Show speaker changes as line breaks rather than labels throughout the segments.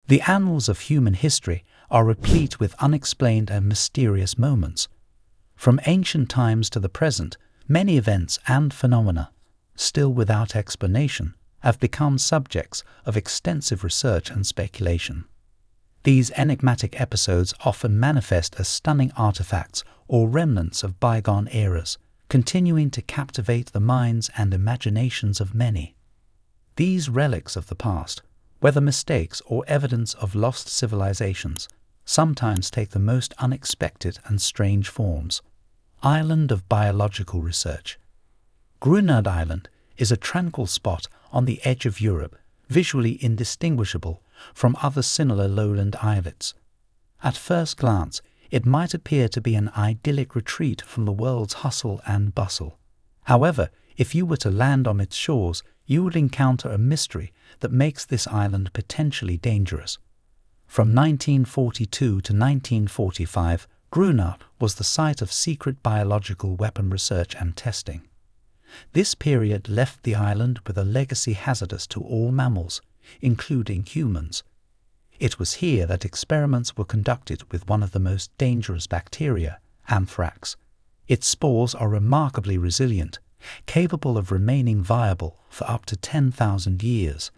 The annals of human history are replete with unexplained and mysterious moments. From ancient times to the present, many events and phenomena, still without explanation, have become subjects of extensive research and speculation. These enigmatic episodes often manifest as stunning artifacts or remnants of bygone eras, continuing to captivate the minds and imaginations of many. These relics of the past, whether mistakes or evidence of lost civilizations, sometimes take the most unexpected and strange forms. Island of Biological Research. Grunard Island is a tranquil spot on the edge of Europe, visually indistinguishable from other similar lowland islets. At first glance, it might appear to be an idyllic retreat from the world's hustle and bustle. However, if you were to land on its shores, you would encounter a mystery that makes this island potentially dangerous. From 1942 to 1945, Grunard was the site of secret biological weapon research and testing. This period left the island with a legacy hazardous to all mammals, including humans. It was here that experiments were conducted with one of the most dangerous bacteria, anthrax. Its spores are remarkably resilient, capable of remaining viable for up to 10,000 years.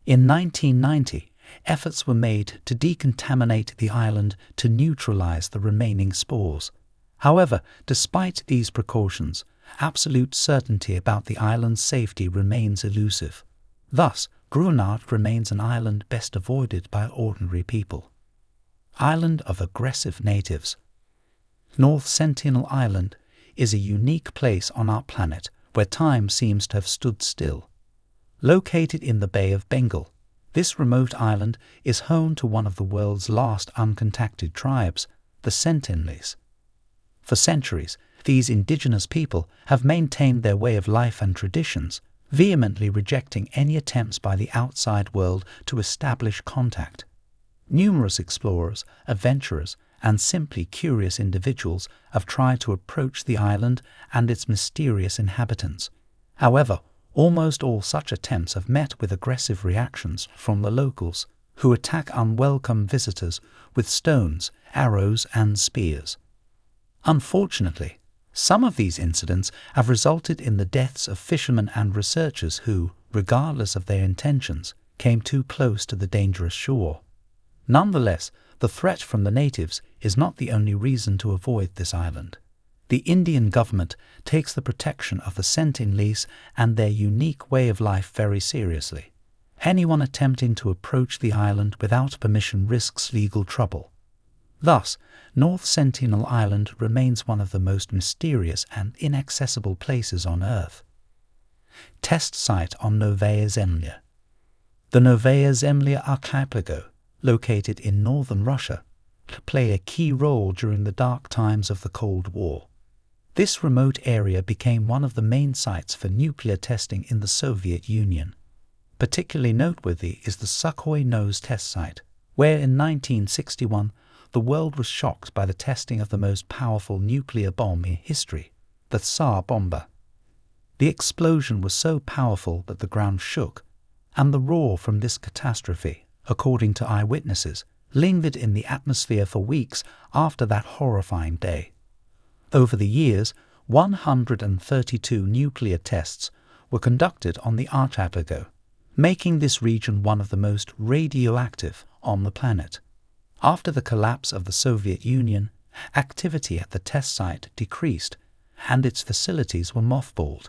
In 1990, efforts were made to decontaminate the island to neutralize the remaining spores. However, despite these precautions, absolute certainty about the island's safety remains elusive. Thus, Grunard remains an island best avoided by ordinary people. Island of Aggressive Natives. North Sentinel Island is a unique place on our planet where time seems to have stood still. Located in the Bay of Bengal, this remote island is home to one of the world's last uncontacted tribes, the Sentinelese. For centuries, these indigenous people have maintained their way of life and traditions, vehemently rejecting any attempts by the outside world to establish contact. Numerous explorers, adventurers, and simply curious individuals have tried to approach the island and its mysterious inhabitants. However, almost all such attempts have met with aggressive reactions from the locals, who attack unwelcome visitors with stones, arrows, and spears. Unfortunately, some of these incidents have resulted in the deaths of fishermen and researchers who, regardless of their intentions, came too close to the dangerous shore. Nonetheless, the threat from the natives is not the only reason to avoid this island. The Indian government takes the protection of the Sentinelese and their unique way of life very seriously. Anyone attempting to approach the island without permission risks legal trouble. Thus, North Sentinel Island remains one of the most mysterious and inaccessible places on Earth. Test site on NOA Zia. The NOA Zia archipelago, located in northern Russia, played a key role during the dark times of the Cold War. This remote area became one of the main sites for nuclear testing in the Soviet Union. Particularly noteworthy is the Sukhoi Nose test site, where in 1961 the world was shocked by the testing of the most powerful nuclear bomb in history, the Tsar bomber. The explosion was so powerful that the ground shook, and the roar from this catastrophe, according to eyewitnesses, lingered in the atmosphere for weeks after that horrifying day. Over the years, 132 nuclear tests were conducted on the archipelago, making this region one of the most radioactive on the planet. After the collapse of the Soviet Union, activity at the test site decreased, and its facilities were mothballed.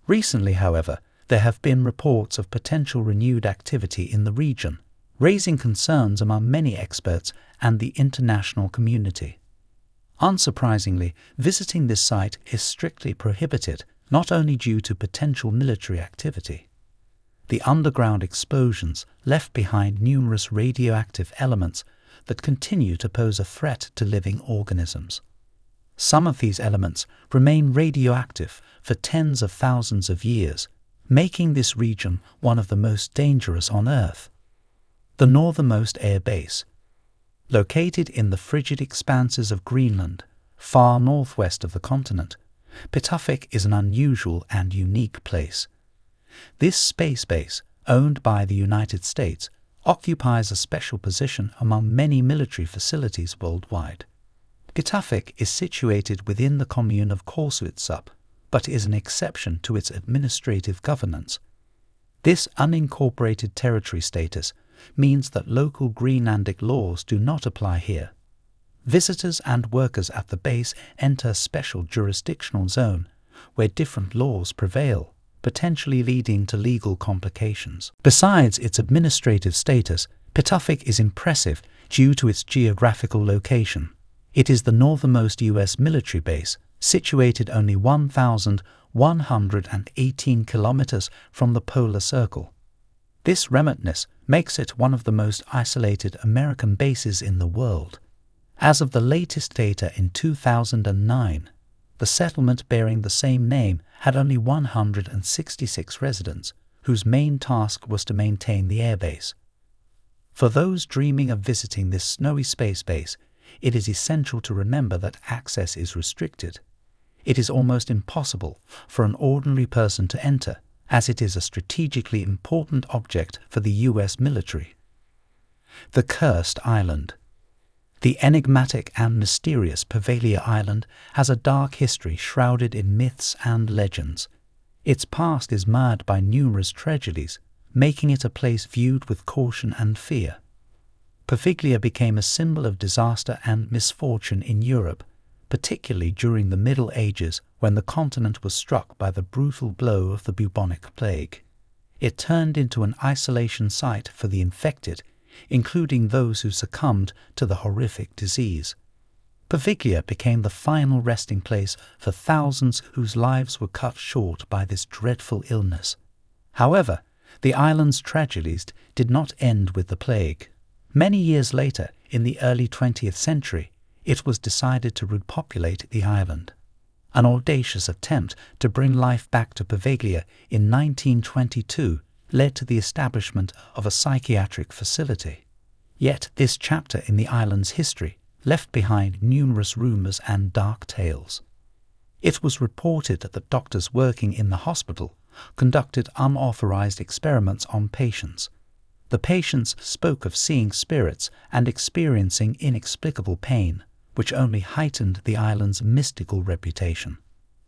Recently, however, there have been reports of potential renewed activity in the region, raising concerns among many experts and the international community. Unsurprisingly, visiting this site is strictly prohibited, not only due to potential military activity. The underground explosions left behind numerous radioactive elements that continue to pose a threat to living organisms. Some of these elements remain radioactive for tens of thousands of years, making this region one of the most dangerous on Earth. The Northermost Air Base. Located in the frigid expanses of Greenland, far northwest of the continent, Pituffik is an unusual and unique place. This space base, owned by the United States, occupies a special position among many military facilities worldwide. Pituffik is situated within the commune of Korsvitsup, but is an exception to its administrative governance. This unincorporated territory status means that local Greenlandic laws do not apply here. Visitors and workers at the base enter a special jurisdictional zone where different laws prevail, potentially leading to legal complications. Besides its administrative status, Pituffik is impressive due to its geographical location. It is the northernmost U.S. military base, situated only 1,118 kilometers from the polar circle. This remoteness makes it one of the most isolated American bases in the world. As of the latest data in 2009, the settlement bearing the same name had only 166 residents, whose main task was to maintain the airbase. For those dreaming of visiting this snowy space base, it is essential to remember that access is restricted. It is almost impossible for an ordinary person to enter, as it is a strategically important object for the U.S. military. The Cursed Island. The enigmatic and mysterious Poveglia Island has a dark history shrouded in myths and legends. Its past is marred by numerous tragedies, making it a place viewed with caution and fear. Poveglia became a symbol of disaster and misfortune in Europe, particularly during the Middle Ages when the continent was struck by the brutal blow of the bubonic plague. It turned into an isolation site for the infected, including those who succumbed to the horrific disease. Poveglia became the final resting place for thousands whose lives were cut short by this dreadful illness. However, the island's tragedies did not end with the plague. Many years later, in the early 20th century, it was decided to repopulate the island. An audacious attempt to bring life back to Poveglia in 1922 led to the establishment of a psychiatric facility. Yet this chapter in the island's history left behind numerous rumors and dark tales. It was reported that doctors working in the hospital conducted unauthorized experiments on patients. The patients spoke of seeing spirits and experiencing inexplicable pain, which only heightened the island's mystical reputation.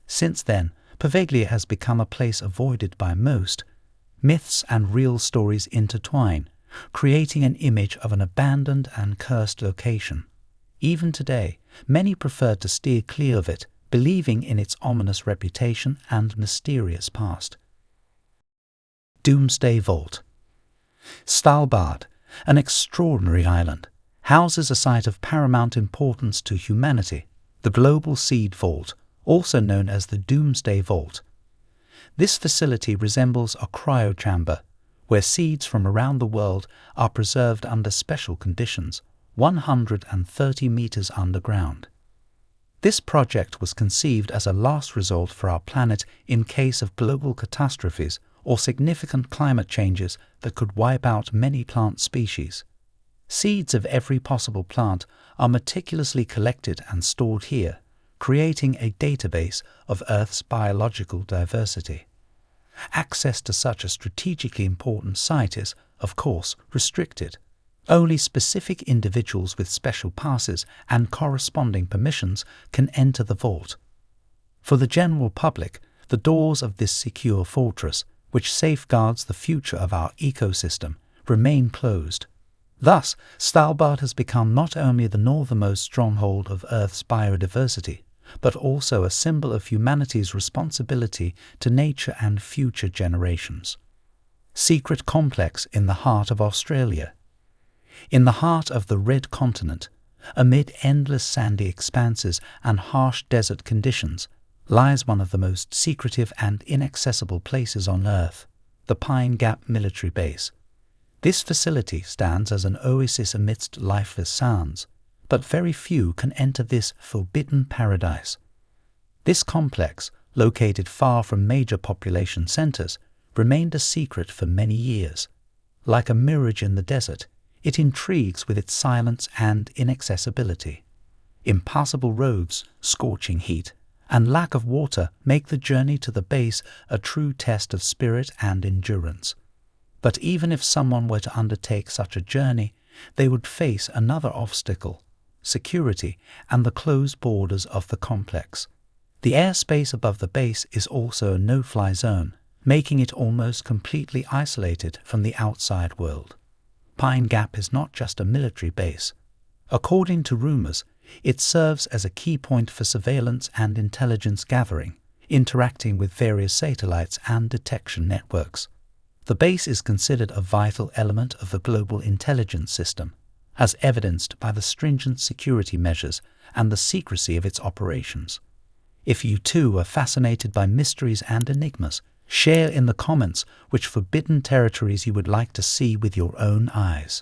Since then, Poveglia has become a place avoided by most. Myths and real stories intertwine, creating an image of an abandoned and cursed location. Even today, many prefer to steer clear of it, believing in its ominous reputation and mysterious past. Doomsday Vault. Svalbard, an extraordinary island, houses a site of paramount importance to humanity, the Global Seed Vault, also known as the Doomsday Vault. This facility resembles a cryochamber, where seeds from around the world are preserved under special conditions, 130 meters underground. This project was conceived as a last resort for our planet in case of global catastrophes or significant climate changes that could wipe out many plant species. Seeds of every possible plant are meticulously collected and stored here, creating a database of Earth's biological diversity. Access to such a strategically important site is, of course, restricted. Only specific individuals with special passes and corresponding permissions can enter the vault. For the general public, the doors of this secure fortress, which safeguards the future of our ecosystem, remain closed. Thus, Svalbard has become not only the northernmost stronghold of Earth's biodiversity, but also a symbol of humanity's responsibility to nature and future generations. Secret complex in the heart of Australia. In the heart of the Red Continent, amid endless sandy expanses and harsh desert conditions, lies one of the most secretive and inaccessible places on Earth, the Pine Gap Military Base. This facility stands as an oasis amidst lifeless sands, but very few can enter this forbidden paradise. This complex, located far from major population centers, remained a secret for many years. Like a mirage in the desert, it intrigues with its silence and inaccessibility. Impassable roads, scorching heat, and lack of water make the journey to the base a true test of spirit and endurance. But even if someone were to undertake such a journey, they would face another obstacle: security and the closed borders of the complex. The airspace above the base is also a no-fly zone, making it almost completely isolated from the outside world. Pine Gap is not just a military base. According to rumors, it serves as a key point for surveillance and intelligence gathering, interacting with various satellites and detection networks. The base is considered a vital element of the global intelligence system, as evidenced by the stringent security measures and the secrecy of its operations. If you too are fascinated by mysteries and enigmas, share in the comments which forbidden territories you would like to see with your own eyes.